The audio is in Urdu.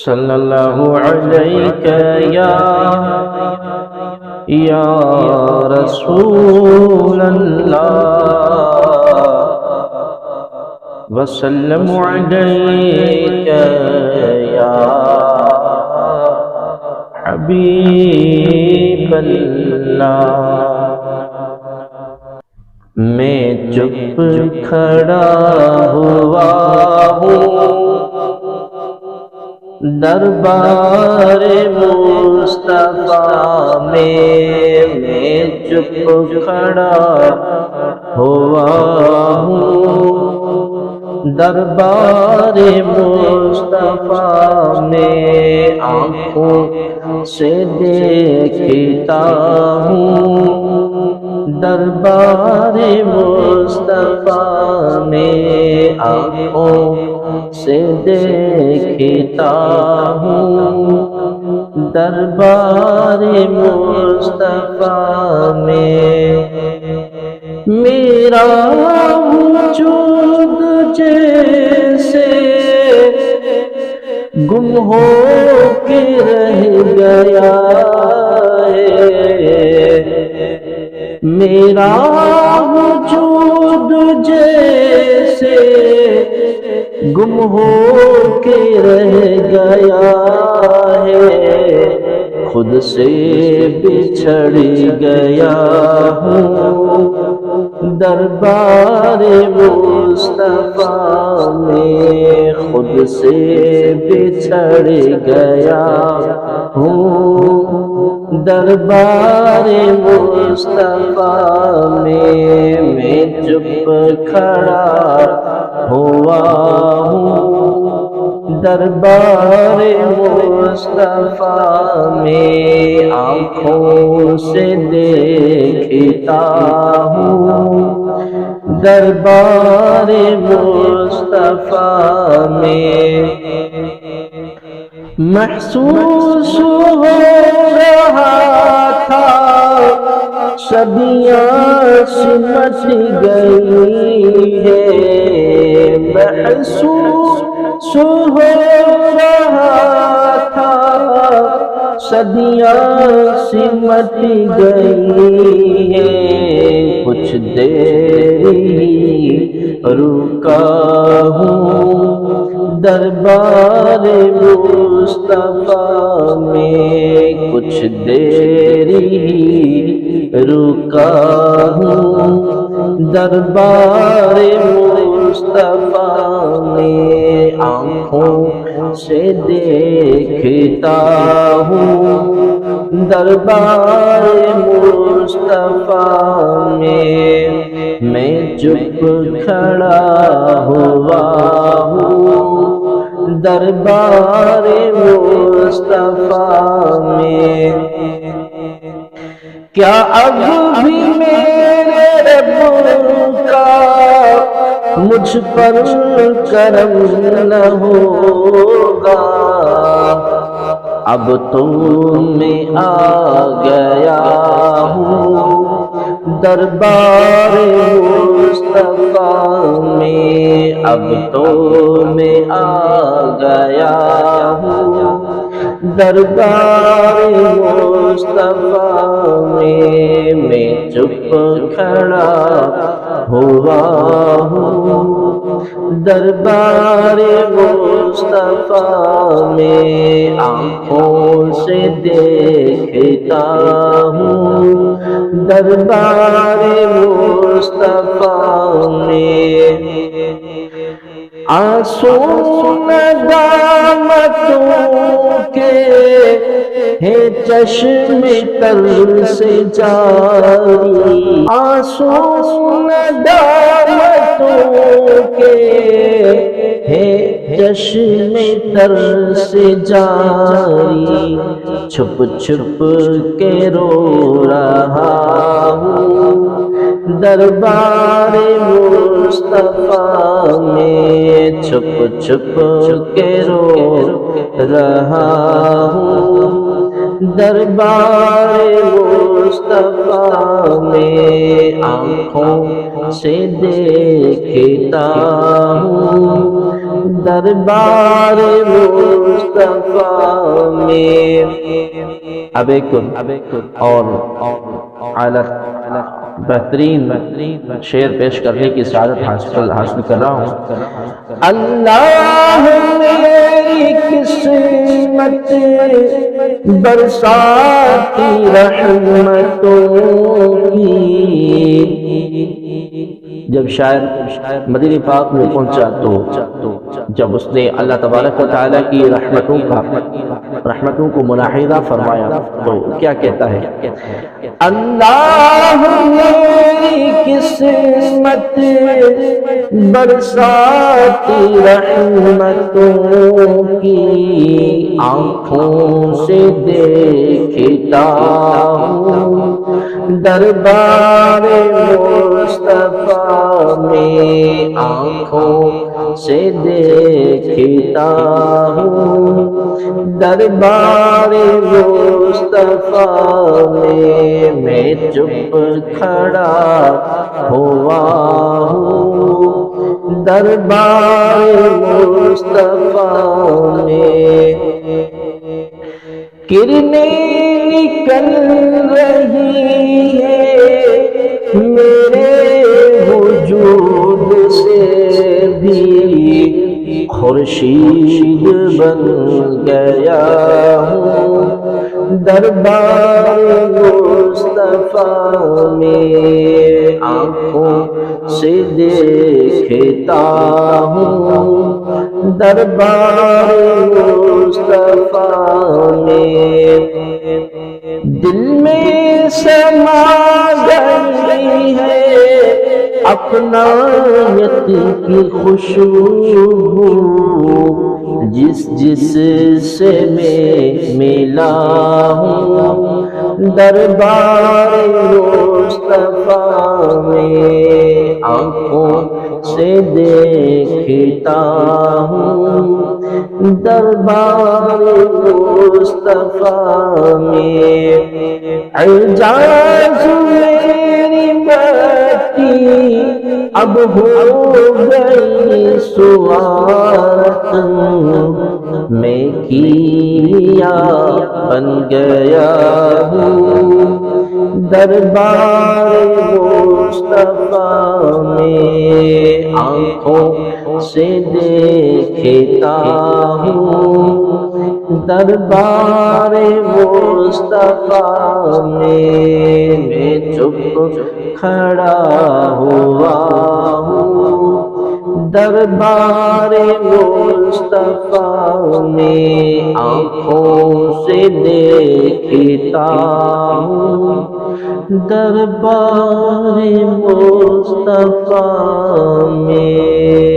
صلی اللہ علیہ یا رسول اللہ وسلم علیک یا حبیب اللہ۔ میں چپ کھڑا ہوا ہوں دربار مصطفیٰ میں چپ کھڑا ہوا ہوں دربار مصطفیٰ میں، آنکھوں سے دیکھتا ہوں دربار مصطفیٰ میں، آنکھوں سے دیکھتا ہوں دربار مصطفیٰ میں۔ میرا وجود جیسے گم ہو کے رہ گیا ہے، میرا وجود جیسے گم ہو کے رہ گیا ہے، خود سے بچھڑ گیا ہوں دربار مصطفیٰ میں، خود سے بچھڑ گیا ہوں دربار مصطفیٰ میں چپ کھڑا ہوا ہوں دربار مصطفیٰ میں، آنکھوں سے دیکھتا ہوں دربار مصطفیٰ میں۔ محسوس ہو رہا تھا صدیاں سمٹ گئی ہے، محسوس ہو رہا تھا صدیاں سمٹ گئی ہے، کچھ دیر ہی رکا ہوں دربار مصطفیٰ میں، کچھ دیر ہی رکا ہوں دربار مصطفیٰ میں، آنکھوں سے دیکھتا ہوں دربار مصطفیٰ میں چپ کھڑا ہوا ہوں دربار مصطفیٰ میں۔ کیا اب بھی میرے رب کا مجھ پر کرم نہ ہوگا، اب تو میں آ گیا ہوں دربار مصطفیٰ میں، اب تو میں آ گیا ہوں دربار مصطفیٰ میں چپ کھڑا ہوا ہوں دربار مصطفیٰ میں، آنکھوں سے دیکھتا ہوں دربار مصطفیٰ میں۔ آنسو ندامتوں کے ہے چشم تر سے جاری، آنسو ندامتوں کے ہے چشم تر سے جاری، چھپ چھپ کے رو رہا ہوں دربار مصطفیٰ میں، چھپ چھپ کے رو رہا ہوں دربار مصطفیٰ میں، آنکھوں سے دیکھتا ہوں دربار مصطفیٰ میں۔ اب ایک اور اعلیٰ بہترین شعر پیش کرنے کی سعادت حاصل کر رہا ہوں۔ اللہ میری قسمت برساتی رحمتوں کی۔ جب شاعر مدینہ پاک میں پہنچا تو جب اس نے اللہ تبارک و تعالیٰ کی رحمتوں کو ملاحظہ فرمایا تو کیا کہتا ہے؟ اللہ میری قسمت برساتی رحمتوں کی، آنکھوں سے دیکھتا ہوں دربار مصطفیٰ میں، آنکھوں سے دیکھتا ہوں دربار مصطفیٰ میں چپ کھڑا ہوا ہوں دربار مصطفیٰ میں۔ کرنیں نکل رہی ہے میرے وجود سے بھی، خورشید بن گیا ہوں دربار مصطفیٰ میں، آنکھوں سے دیکھتا ہوں دربار مصطفیٰ میں۔ دل میں سما گئی ہے اپنائیت کی خوشبو، جس سے میں ملا ہوں دربار مصطفیٰ میں، آنکھوں سے دیکھتا ہوں دربار مصطفیٰ میں۔ اعجاز میری بتی اب ہو گئی سوارت، میں کیمیا بن گیا ہوں دربار مصطفیٰ میں، آنکھوں سے دیکھتا ہوں دربار مصطفیٰ میں چپ کھڑا ہوا ہوں دربار مصطفیٰ میں، آنکھوں سے دیکھتا ہوں دربار مصطفیٰ میں۔